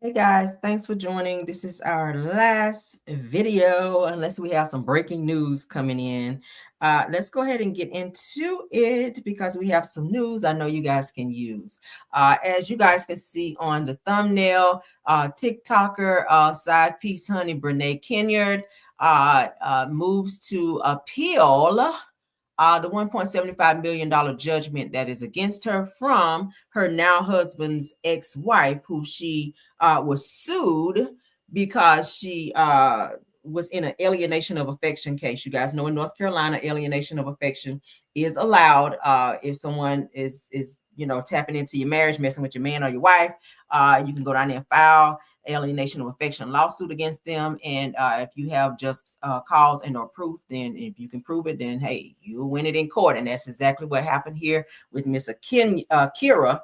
Hey guys, thanks for joining. This is our last video, unless we have some breaking news coming in. Let's go ahead and get into it because we have some news I know you guys can use. As you guys can see on the thumbnail, TikToker side piece honey Brenay Kennard moves to appeal the $1.75 million judgment that is against her from her now husband's ex-wife, who she was sued because she was in an alienation of affection case. You guys know in North Carolina, alienation of affection is allowed if someone is tapping into your marriage, messing with your man or your wife. You can go down there and file alienation of affection lawsuit against them, and if you have just cause and or proof, then if you can prove it, then hey, you'll win it in court. And that's exactly what happened here with Miss Kira,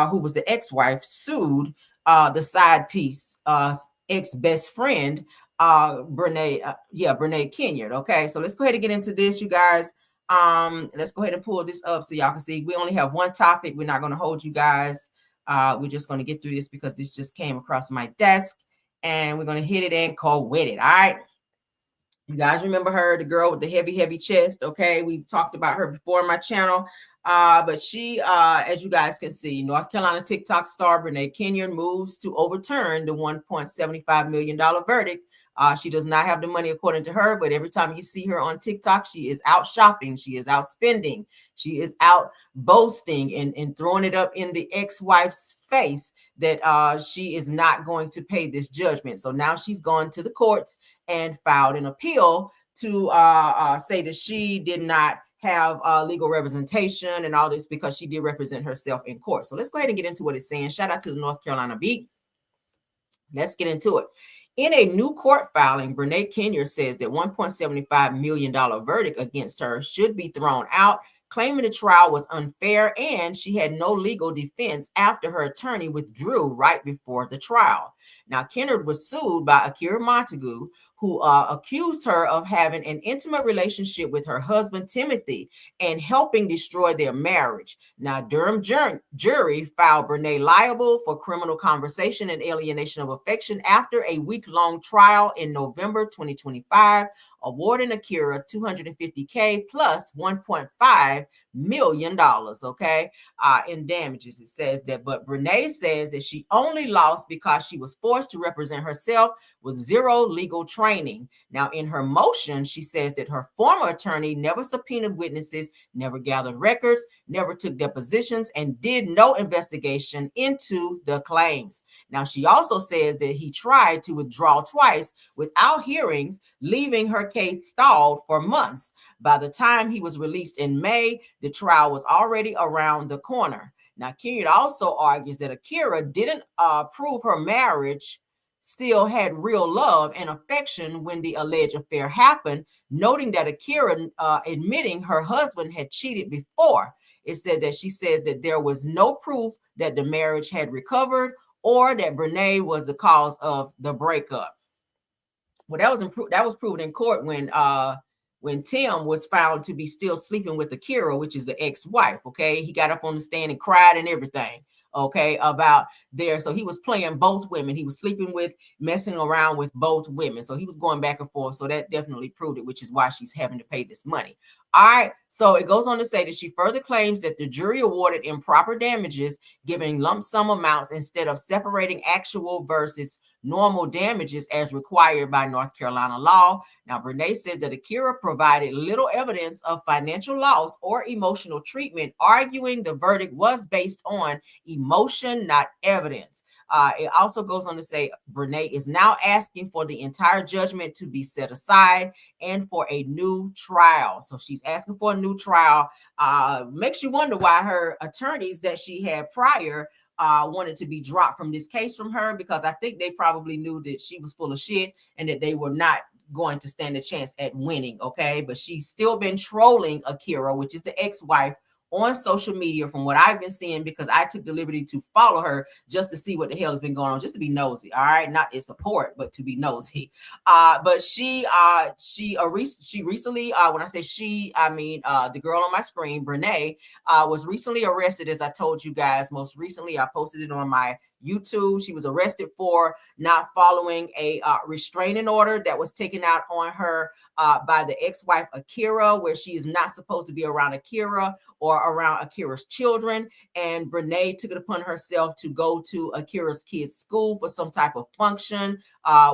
who was the ex-wife, sued the side piece ex-best friend, Brenay Kennard. Okay, so let's go ahead and get into this, you guys. Let's go ahead and pull this up so y'all can see. We only have one topic. We're not going to hold you guys. We're just going to get through this because this just came across my desk, and we're going to hit it and call with it. All right. You guys remember her, the girl with the heavy chest. Okay. We've talked about her before on my channel. But she, as you guys can see, North Carolina TikTok star Brenay Kennard moves to overturn the $1.75 million verdict. She does not have the money, according to her, but every time you see her on TikTok, she is out shopping. She is out spending. She is out boasting and throwing it up in the ex-wife's face that she is not going to pay this judgment. So now she's gone to the courts and filed an appeal to say that she did not have legal representation and all this because she did represent herself in court. So let's go ahead and get into what it's saying. Shout out to the North Carolina Beat. Let's get into it. In a new court filing, Brenay Kennard says that $1.75 million verdict against her should be thrown out, claiming the trial was unfair and she had no legal defense after her attorney withdrew right before the trial. Now, Kennard was sued by Akira Montague, who accused her of having an intimate relationship with her husband, Timothy, and helping destroy their marriage. Now, Durham jury found Brenay liable for criminal conversation and alienation of affection after a week-long trial in November 2025, awarding Akira $250K plus $1.5 million, okay, in damages. It says that, but Brenay says that she only lost because she was forced to represent herself with zero legal training. Now, in her motion, she says that her former attorney never subpoenaed witnesses, never gathered records, never took depositions, and did no investigation into the claims. Now, she also says that he tried to withdraw twice without hearings, leaving her case stalled for months. By the time he was released in May, the trial was already around the corner. Now, Kennard also argues that Akira didn't prove her marriage still had real love and affection when the alleged affair happened, noting that Akira admitting her husband had cheated before. It said that she says that there was no proof that the marriage had recovered or that Brenay was the cause of the breakup. Well, that was proven in court when Tim was found to be still sleeping with Akira, which is the ex-wife. Okay, he got up on the stand and cried and everything. Okay, about there. So he was playing both women. He was sleeping with, messing around with both women. So he was going back and forth. So that definitely proved it, which is why she's having to pay this money. All right. So it goes on to say that she further claims that the jury awarded improper damages, giving lump sum amounts instead of separating actual versus normal damages as required by North Carolina law. Now, Brenay says that Akira provided little evidence of financial loss or emotional treatment, arguing the verdict was based on emotion, not evidence. It also goes on to say Brenay is now asking for the entire judgment to be set aside and for a new trial. So she's asking for a new trial. Makes you wonder why her attorneys that she had prior wanted to be dropped from this case from her, because I think they probably knew that she was full of shit and that they were not going to stand a chance at winning. Okay, but she's still been trolling Akira, which is the ex-wife, on social media from what I've been seeing, because I took the liberty to follow her just to see what the hell has been going on, just to be nosy. All right, not in support, but to be nosy. But she recently, when I say she, I mean the girl on my screen, Brenay, was recently arrested. As I told you guys, most recently I posted it on my YouTube. She was arrested for not following a restraining order that was taken out on her by the ex-wife Akira, where she is not supposed to be around Akira or around Akira's children. And Brenay took it upon herself to go to Akira's kids' school for some type of function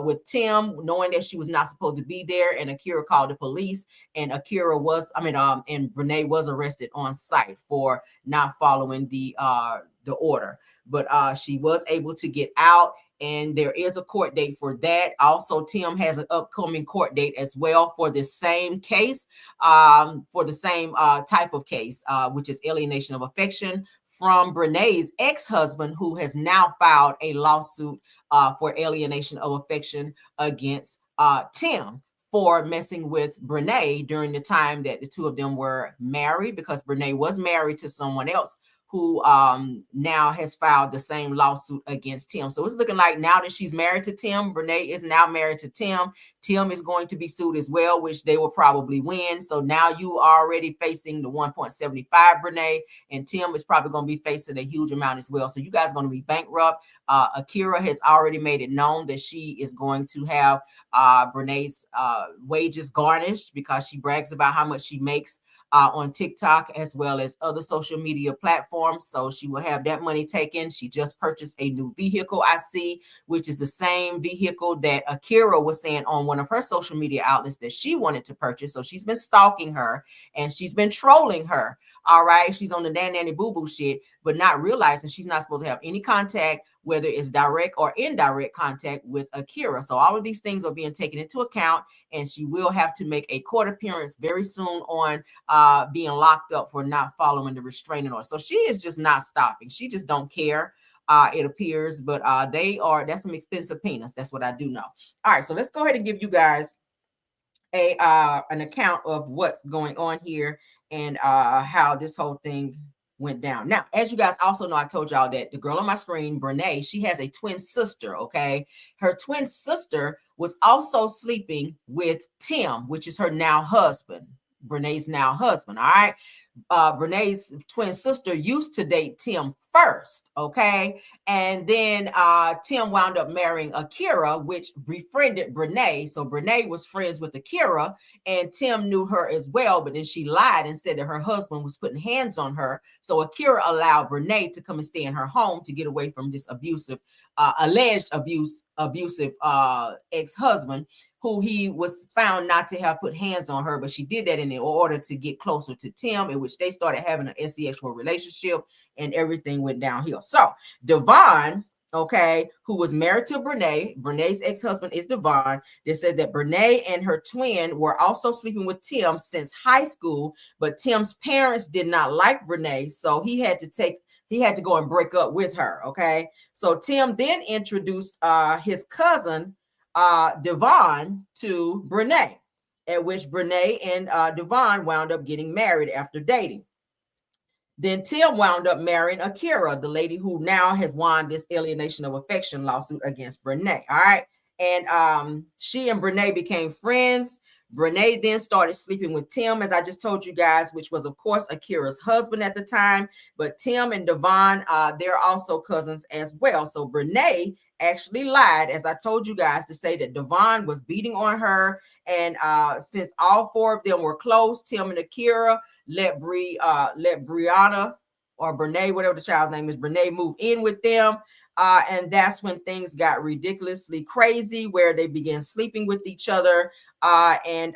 with Tim, knowing that she was not supposed to be there. And Akira called the police, and and Brenay was arrested on site for not following the order. But she was able to get out, and there is a court date for that. Also, Tim has an upcoming court date as well for the same case, for the same type of case, which is alienation of affection from Brenay's ex-husband, who has now filed a lawsuit for alienation of affection against Tim for messing with Brenay during the time that the two of them were married, because Brenay was married to someone else who now has filed the same lawsuit against Tim. So it's looking like now that she's married to Tim, Brenay is now married to Tim. Tim is going to be sued as well, which they will probably win. So now you are already facing the 1.75 Brenay, and Tim is probably going to be facing a huge amount as well. So you guys are going to be bankrupt. Akira has already made it known that she is going to have Brenay's wages garnished, because she brags about how much she makes on TikTok as well as other social media platforms. So she will have that money taken. She just purchased a new vehicle, I see, which is the same vehicle that Akira was saying on one of her social media outlets that she wanted to purchase. So she's been stalking her, and she's been trolling her. All right. She's on the nanny boo boo shit, but not realizing she's not supposed to have any contact, whether it's direct or indirect contact, with Akira. So all of these things are being taken into account, and she will have to make a court appearance very soon on being locked up for not following the restraining order. So she is just not stopping. She just don't care, it appears, but that's some expensive peanuts. That's what I do know. All right, so let's go ahead and give you guys an account of what's going on here and how this whole thing went down. Now, as you guys also know, I told y'all that the girl on my screen, Brenay, she has a twin sister, okay? Her twin sister was also sleeping with Tim, which is her now husband, Brenay's now husband, all right? Brenay's twin sister used to date Tim first, okay? And then Tim wound up marrying Akira, which befriended Brenay. So Brenay was friends with Akira, and Tim knew her as well, but then she lied and said that her husband was putting hands on her. So Akira allowed Brenay to come and stay in her home to get away from this alleged abusive ex-husband, who he was found not to have put hands on her, but she did that in order to get closer to Tim, in which they started having an sexual relationship, and everything went downhill. So Devon, okay, who was married to Brenay, Brenay's ex-husband is Devon. They said that Brenay and her twin were also sleeping with Tim since high school, but Tim's parents did not like Brenay, so he had to go and break up with her, okay? So Tim then introduced his cousin, Devon, to Brenay, at which Brenay and Devon wound up getting married after dating. Then Tim wound up marrying Akira, the lady who now has won this alienation of affection lawsuit against Brenay. All right. And she and Brenay became friends. Brenay then started sleeping with Tim, as I just told you guys, which was, of course, Akira's husband at the time. But Tim and Devon, they're also cousins as well. So Brenay actually lied, as I told you guys, to say that Devon was beating on her. And since all four of them were close, Tim and Akira let Brianna, or Brenay, whatever the child's name is, Brenay, move in with them. And that's when things got ridiculously crazy, where they began sleeping with each other. And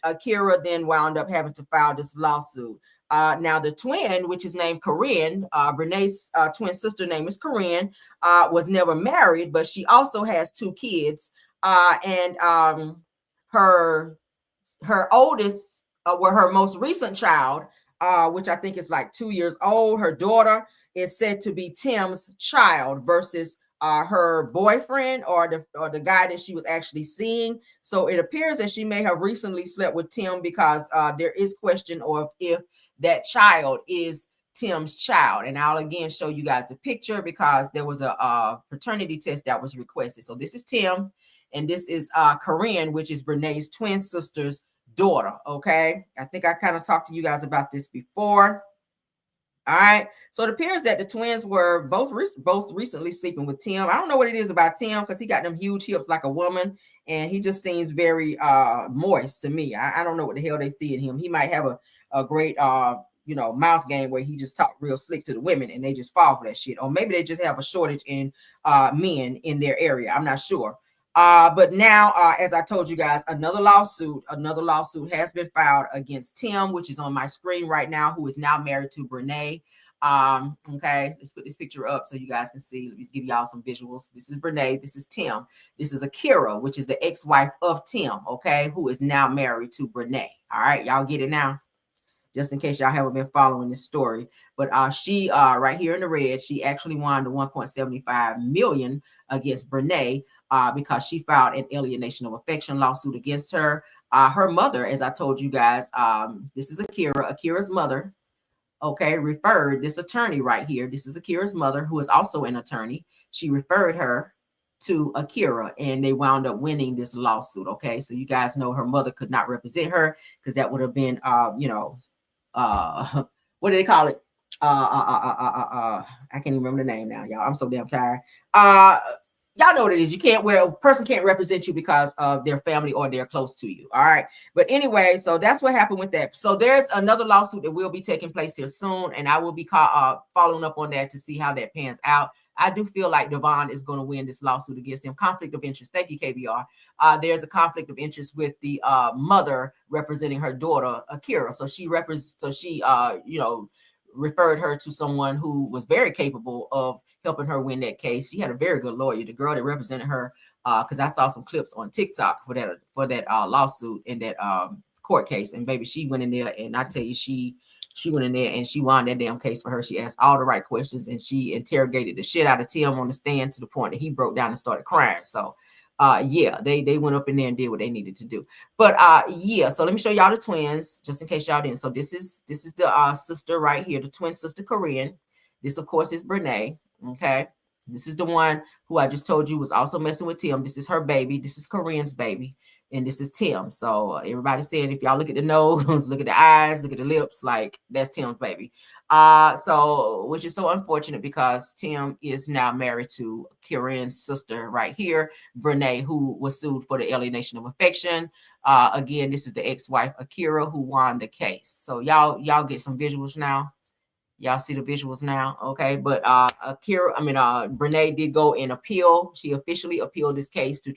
Akira then wound up having to file this lawsuit. Now, the twin, which is named Corinne, Brenay's twin sister name is Corinne, was never married, but she also has two kids. And her oldest, her most recent child, which I think is like 2 years old, her daughter, is said to be Tim's child versus her boyfriend or the guy that she was actually seeing. So it appears that she may have recently slept with Tim, because there is question of if that child is Tim's child. And I'll again show you guys the picture because there was a paternity test that was requested. So this is Tim, and this is Corinne, which is Brenay's twin sister's daughter. Okay, I think I kind of talked to you guys about this before. All right, so it appears that the twins were both recently sleeping with Tim. I don't know what it is about Tim because he got them huge hips like a woman, and he just seems very moist to me. I don't know what the hell they see in him. He might have a great mouth game where he just talk real slick to the women and they just fall for that shit, or maybe they just have a shortage in men in their area. I'm not sure. But now, as I told you guys, another lawsuit has been filed against Tim, which is on my screen right now, who is now married to Brenay. Okay, let's put this picture up so you guys can see. Let me give y'all some visuals. This is Brenay. This is Tim. This is Akira, which is the ex-wife of Tim, okay, who is now married to Brenay. All right, y'all get it now? Just in case y'all haven't been following this story. But she right here in the red, she actually won the 1.75 million against Brenay because she filed an alienation of affection lawsuit against her. Her mother, as I told you guys, this is Akira's mother, okay, referred this attorney right here. This is Akira's mother, who is also an attorney. She referred her to Akira, and they wound up winning this lawsuit. Okay, so you guys know her mother could not represent her because that would have been what do they call it? I can't even remember the name now, y'all. I'm so damn tired. Y'all know what it is. You can't a person can't represent you because of their family or they're close to you. All right. But anyway, so that's what happened with that. So there's another lawsuit that will be taking place here soon, and I will be following up on that to see how that pans out. I do feel like Devon is going to win this lawsuit against him. Conflict of interest. Thank you, KBR. There's a conflict of interest with the mother representing her daughter, Akira. So she referred her to someone who was very capable of helping her win that case. She had a very good lawyer. The girl that represented her, because I saw some clips on TikTok for that lawsuit in that court case. And baby, she went in there, and I tell you, she went in there and she won that damn case for her. She asked all the right questions, and she interrogated the shit out of Tim on the stand to the point that he broke down and started crying. So yeah, they went up in there and did what they needed to do. But yeah, so let me show y'all the twins just in case y'all didn't. So this is the sister right here, the twin sister Corinne. This of course is Brenay. Okay, this is the one who I just told you was also messing with Tim. This is her baby. This is Corinne's baby. And this is Tim. So everybody's saying, if y'all look at the nose, look at the eyes, look at the lips, like that's Tim's baby. So which is so unfortunate because Tim is now married to Corinne's sister right here, Brenay, who was sued for the alienation of affection. Again, this is the ex-wife Akira who won the case. So y'all get some visuals now. Y'all see the visuals now, okay? But Brenay did go and appeal. She officially appealed this case to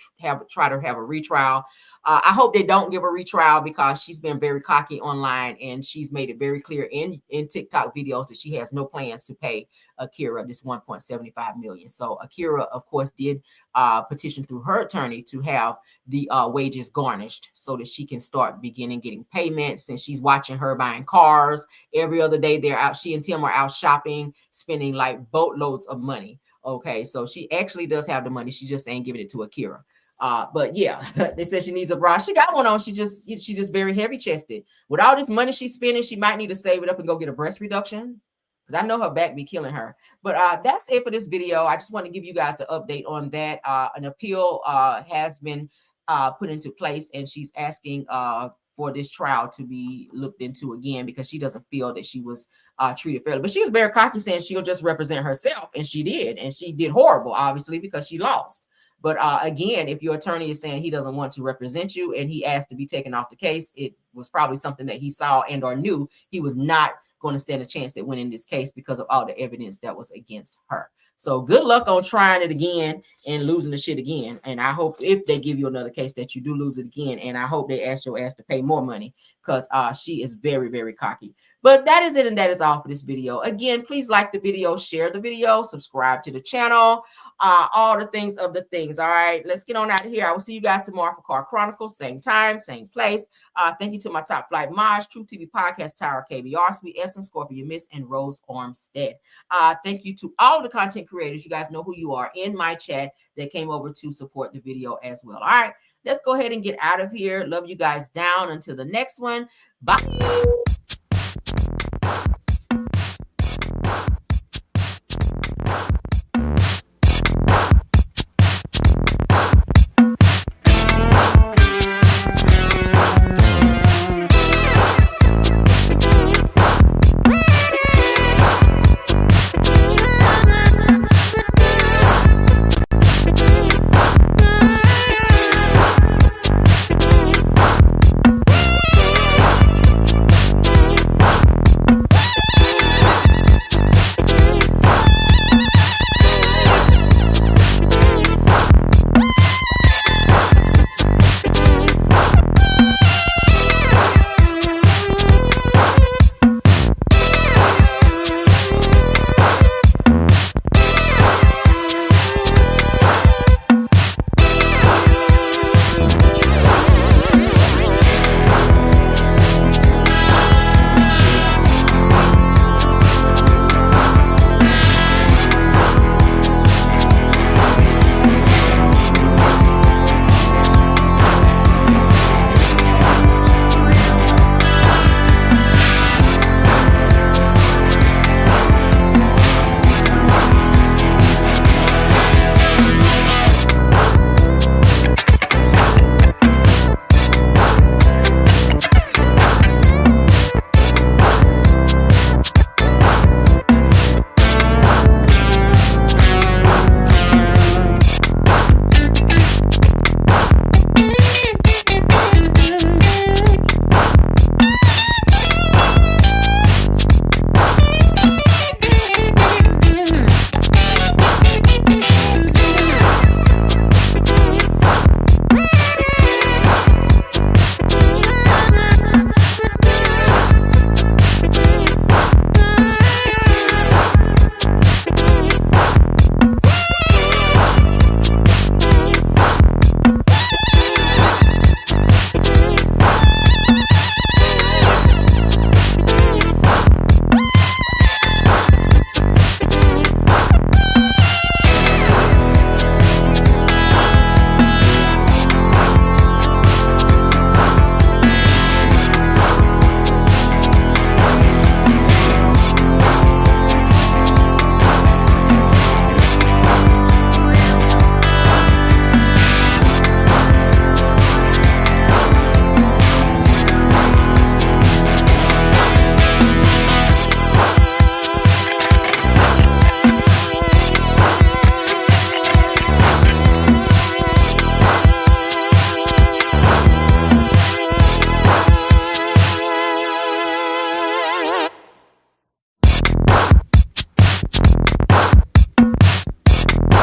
try to have a retrial. I hope they don't give a retrial because she's been very cocky online, and she's made it very clear in TikTok videos that she has no plans to pay Akira this 1.75 million. So Akira, of course, did petition through her attorney to have the wages garnished so that she can start getting payments. Since she's watching her buying cars every other day, they're out. She and Tim are out shopping, spending like boatloads of money. Okay, so she actually does have the money. She just ain't giving it to Akira. But yeah, they said she needs a bra. She got one on. She's just very heavy chested. With all this money she's spending, she might need to save it up and go get a breast reduction, because I know her back be killing her. But that's it for this video. I just want to give you guys the update on that. An appeal has been put into place, and she's asking for this trial to be looked into again because she doesn't feel that she was treated fairly. But she was very cocky, saying she'll just represent herself, and she did. And she did horrible, obviously, because she lost. But again, if your attorney is saying he doesn't want to represent you and he asked to be taken off the case, it was probably something that he saw and or knew he was not going to stand a chance at winning this case because of all the evidence that was against her. So good luck on trying it again and losing the shit again. And I hope if they give you another case that you do lose it again. And I hope they ask your ass to pay more money because she is very, very cocky. But that is it. And that is all for this video. Again, please like the video, share the video, subscribe to the channel, all the things of the things. All right, let's get on out of here. I will see you guys tomorrow for Car Chronicles, same time, same place. Thank you to my top flight Maj, True TV Podcast, Tower, KBR, Sweet Essence, Scorpio Miss, and Rose Armstead. Thank you to all of the content creators. You guys know who you are in my chat that came over to support the video as well. All right, let's go ahead and get out of here. Love you guys down until the next one. Bye.